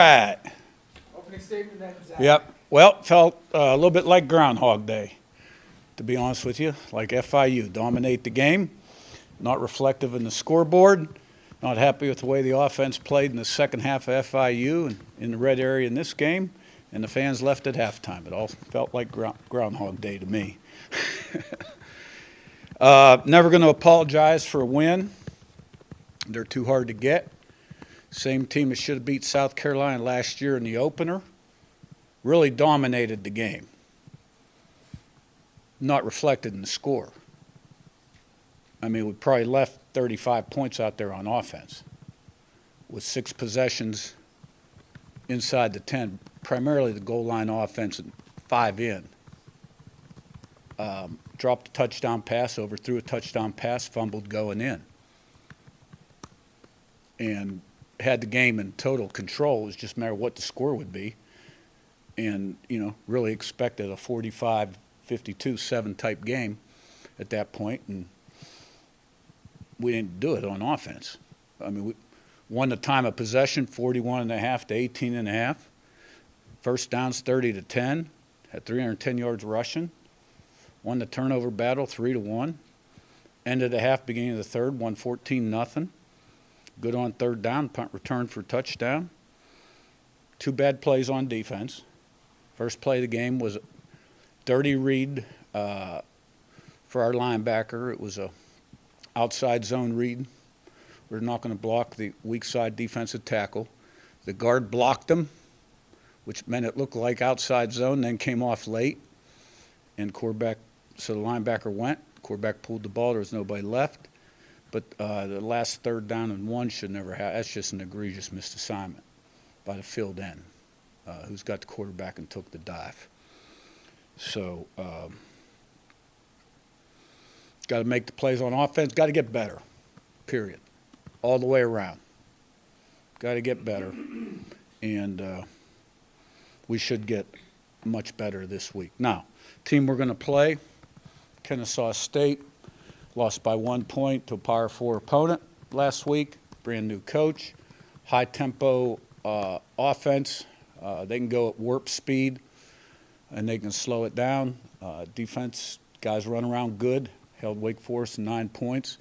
Right. Opening statement, then Zach. Yep. Well, felt a little bit like Groundhog Day, to be honest with you. Like FIU, dominate the game, not reflective in the scoreboard, not happy with the way the offense played in the second half of FIU and in the red area in this game, and the fans left at halftime. It all felt like Groundhog Day to me. Never going to apologize for a win. They're too hard to get. Same team that should have beat South Carolina last year in the opener. Really dominated the game. Not reflected in the score. I mean, we probably left 35 points out there on offense with 6 possessions inside the 10, primarily the goal line offense and 5 in. Dropped a touchdown pass, overthrew a touchdown pass, fumbled going in. And had the game in total control. It was just a matter of what the score would be. And, really expected a 45, 52, 7 type game at that point. And we didn't do it on offense. I mean, we won the time of possession 41.5 to 18.5. First downs 30 to 10. Had 310 yards rushing. Won the turnover battle 3-1. Ended the half, beginning of the third, won 14-0. Good on third down, punt return for touchdown. 2 bad plays on defense. First play of the game was a dirty read for our linebacker. It was a outside zone read. We're not going to block the weak side defensive tackle. The guard blocked him, which meant it looked like outside zone, then came off late. And so the linebacker went. Quarterback pulled the ball. There was nobody left. But the last third down and 1 should never have. That's just an egregious missed assignment by the field end, who's got the quarterback and took the dive. So got to make the plays on offense. Got to get better, period, all the way around. Got to get better. And we should get much better this week. Now, team we're going to play, Kennesaw State. Lost by 1 point to a Power 4 opponent last week. Brand new coach. High tempo offense. They can go at warp speed and they can slow it down. Defense, guys run around good. Held Wake Forest to 9 points.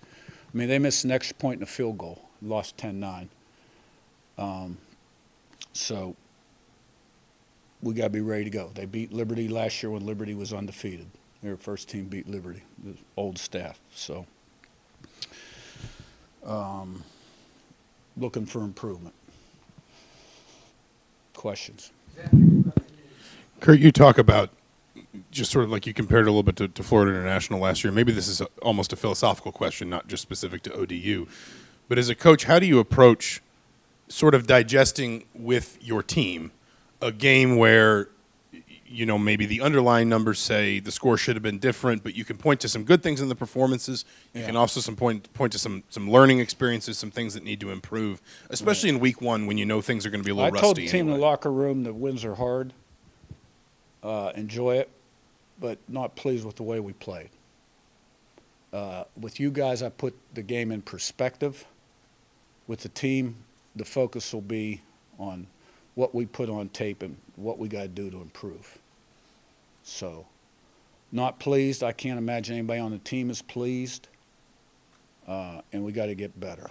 I mean, they missed an extra point and a field goal. Lost 10-9. So we got to be ready to go. They beat Liberty last year when Liberty was undefeated. Their first team beat Liberty, the old staff. So, looking for improvement. Questions? Curt, you talk about just sort of like you compared it a little bit to Florida International last year. Maybe this is almost a philosophical question, not just specific to ODU. But as a coach, how do you approach sort of digesting with your team a game where maybe the underlying numbers say the score should have been different, but you can point to some good things in the performances. You can also point to some learning experiences, some things that need to improve, especially in week 1 when things are going to be a little rusty. I told the team in the locker room that wins are hard. Enjoy it, but not pleased with the way we played. With you guys, I put the game in perspective. With the team, the focus will be on what we put on tape and what we got to do to improve. So, not pleased. I can't imagine anybody on the team is pleased. And we got to get better.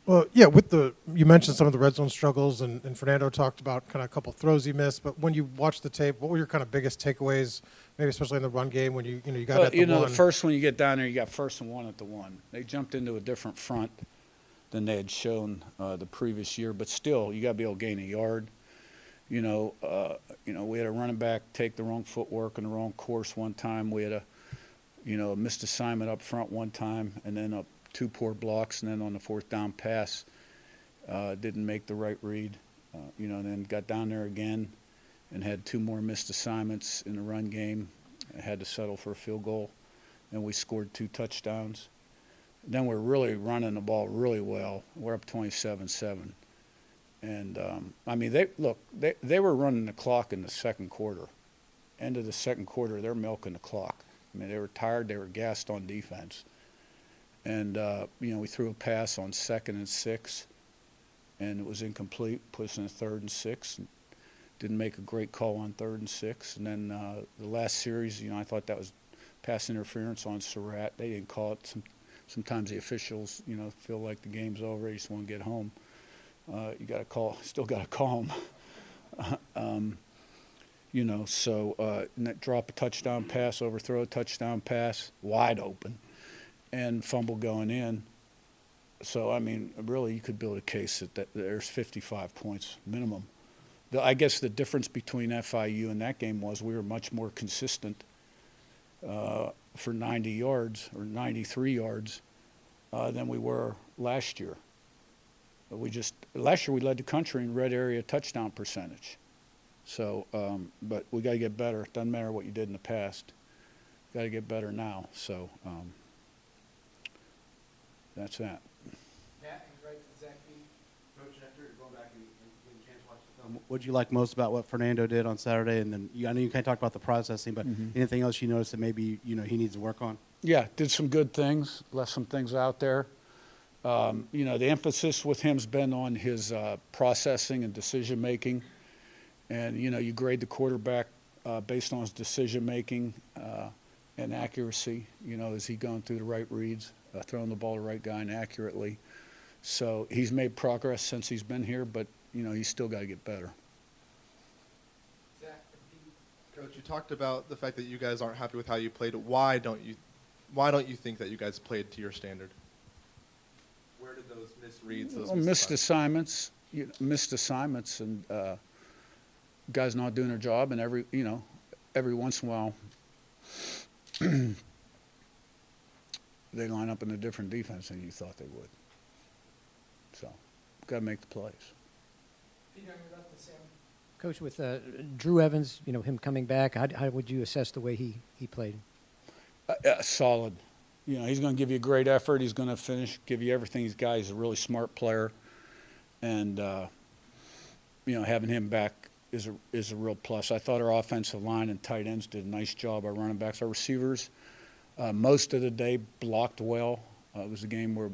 Well, yeah, you mentioned some of the red zone struggles, and Fernando talked about kind of a couple throws he missed. But when you watched the tape, what were your kind of biggest takeaways? Maybe especially in the run game when you got at the one. The first one you get down there, you got 1st and 1 at the 1. They jumped into a different front than they had shown the previous year, but still, you got to be able to gain a yard. We had a running back take the wrong footwork and the wrong course one time. We had a missed assignment up front one time, and then 2 poor blocks, and then on the 4th down pass, didn't make the right read. Then got down there again and had 2 more missed assignments in the run game. I had to settle for a field goal, and we scored 2 touchdowns. Then we're really running the ball really well. We're up 27-7. And, they were running the clock in the second quarter. End of the second quarter, they're milking the clock. I mean, they were tired. They were gassed on defense. And, we threw a pass on 2nd and 6, and it was incomplete, put us in a 3rd and 6. And didn't make a great call on 3rd and 6. And then the last series, I thought that was pass interference on Surratt. They didn't call it. Sometimes the officials, feel like the game's over. You just want to get home. You got to call. Still got to call them. Drop a touchdown pass, overthrow a touchdown pass, wide open, and fumble going in. So, really, you could build a case that there's 55 points minimum. I guess the difference between FIU and that game was we were much more consistent for 90 yards or 93 yards than we were last year. Last year we led the country in red area touchdown percentage. So, but we got to get better. It doesn't matter what you did in the past. Got to get better now. So, that's that. Matt, right to Zach B. Coach, after going back and getting a chance to watch the film, what did you like most about what Fernando did on Saturday? And then I know you kind of talked about the processing, but anything else you noticed that maybe he needs to work on? Yeah, did some good things, left some things out there. The emphasis with him's been on his processing and decision making. And, you grade the quarterback based on his decision making and accuracy. Is he going through the right reads, throwing the ball to the right guy and accurately? So he's made progress since he's been here, but, he's still got to get better. Coach, you talked about the fact that you guys aren't happy with how you played. Why don't you think that you guys played to your standard? Where did those misreads, Missed assignments, and guys not doing their job, and every once in a while they line up in a different defense than you thought they would. So, got to make the plays. Coach, with Drew Evans, him coming back, how would you assess the way he played? Solid. He's going to give you a great effort. He's going to finish, give you everything he's got. He's a really smart player. And, having him back is a real plus. I thought our offensive line and tight ends did a nice job. Our running backs, our receivers, most of the day blocked well. It was a game where,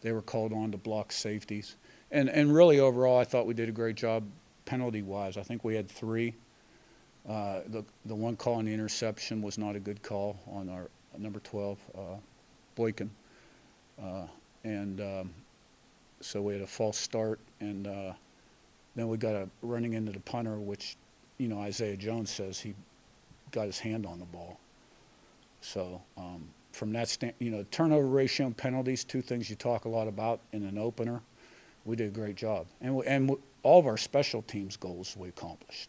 they were called on to block safeties. And really, overall, I thought we did a great job penalty-wise. I think we had 3. The one call on the interception was not a good call on our number 12, Boykin. So we had a false start, and then we got a running into the punter, which, Isaiah Jones says he got his hand on the ball. So from that turnover ratio and penalties, 2 things you talk a lot about in an opener. We did a great job. And all of our special teams goals we accomplished.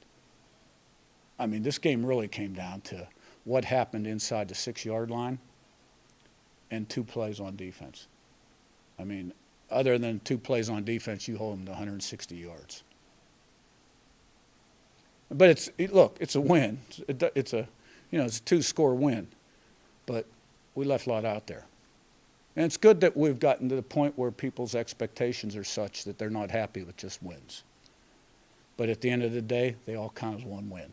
This game really came down to what happened inside the 6-yard line and 2 plays on defense. Other than 2 plays on defense, you hold them to 160 yards. But it's a win. It's a 2-score win. But we left a lot out there. And it's good that we've gotten to the point where people's expectations are such that they're not happy with just wins. But at the end of the day, they all count as one win.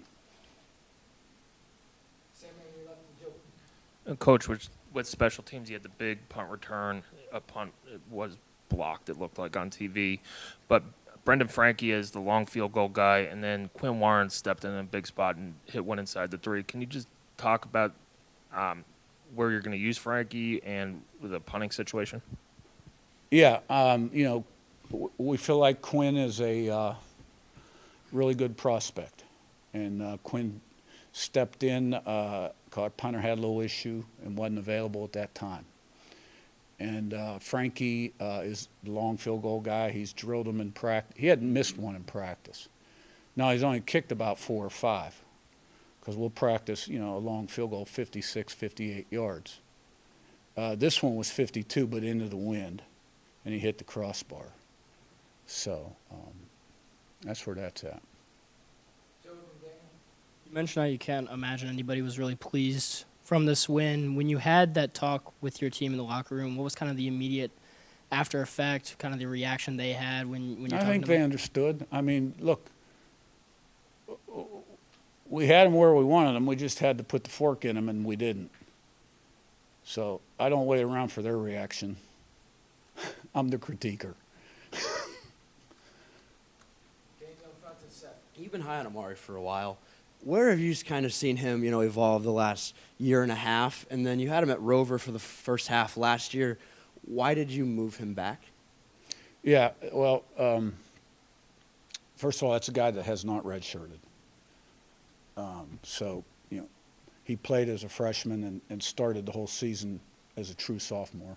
Coach, with special teams, you had the big punt return. A punt was blocked, it looked like on TV. But Brendan Frankie is the long field goal guy, and then Quinn Warren stepped in a big spot and hit one inside the 3. Can you just talk about where you're going to use Frankie and the punting situation? Yeah, we feel like Quinn is a really good prospect. And Quinn stepped in. Our punter had a little issue and wasn't available at that time. And Frankie is the long field goal guy. He's drilled them in practice. He hadn't missed one in practice. Now, he's only kicked about 4 or 5 because we'll practice, a long field goal, 56, 58 yards. This one was 52, but into the wind, and he hit the crossbar. So that's where that's at. You mentioned how you can't imagine anybody was really pleased from this win. When you had that talk with your team in the locker room, what was kind of the immediate after effect, kind of the reaction they had when you're talking I think about they understood. Look, we had them where we wanted them. We just had to put the fork in them, and we didn't. So I don't wait around for their reaction. I'm the critiquer. You've been high on Amari for a while. Where have you kind of seen him, evolve the last year and a half? And then you had him at Rover for the first half last year. Why did you move him back? Yeah, well, first of all, that's a guy that has not redshirted. So, he played as a freshman and started the whole season as a true sophomore.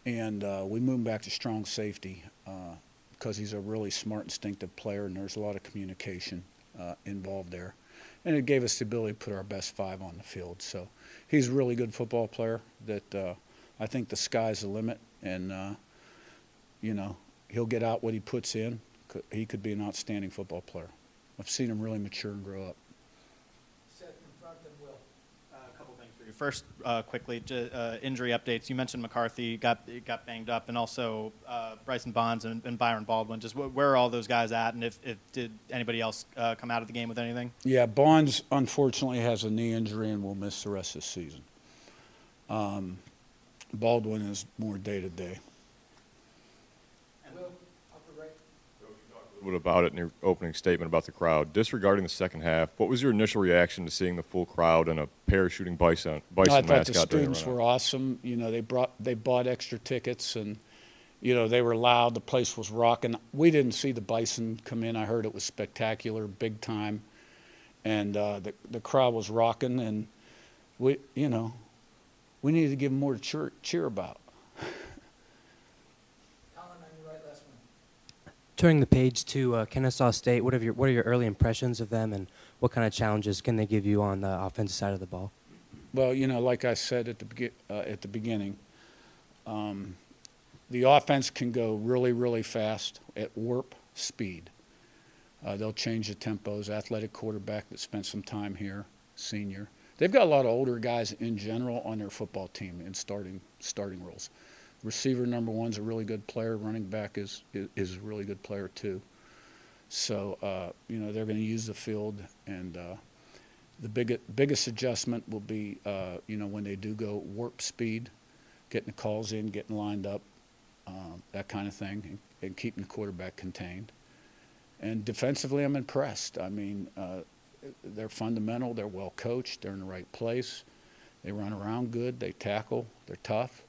And we moved him back to strong safety because he's a really smart, instinctive player, and there's a lot of communication involved there. And it gave us the ability to put our best 5 on the field. So he's a really good football player that I think the sky's the limit. And, he'll get out what he puts in. He could be an outstanding football player. I've seen him really mature and grow up. A couple things for you. First, quickly, injury updates. You mentioned McCarthy got banged up, and also Bryson Bonds and Byron Baldwin. Just where are all those guys at, and if did anybody else come out of the game with anything? Yeah, Bonds unfortunately has a knee injury and will miss the rest of the season. Baldwin is more day-to-day. A little bit about it in your opening statement about the crowd. Disregarding the second half, what was your initial reaction to seeing the full crowd and a parachuting bison I thought mascot the during students the run-out? were awesome. They bought extra tickets, and they were loud. The place was rocking. We didn't see the bison come in. I heard it was spectacular, big time, and the crowd was rocking. And we needed to give them more to cheer about. Turning the page to Kennesaw State, what are your early impressions of them, and what kind of challenges can they give you on the offensive side of the ball? Well, like I said at the beginning, the offense can go really, really fast at warp speed. They'll change the tempos. Athletic quarterback that spent some time here, senior. They've got a lot of older guys in general on their football team in starting roles. Receiver number 1's a really good player. Running back is a really good player too. So they're going to use the field, and the biggest adjustment will be when they do go warp speed, getting the calls in, getting lined up, that kind of thing, and keeping the quarterback contained. And defensively, I'm impressed. I mean, they're fundamental. They're well coached. They're in the right place. They run around good. They tackle. They're tough.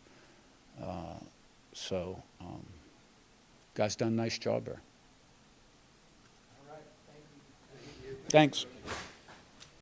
Guys done a nice job there. All right, thank you. Thanks.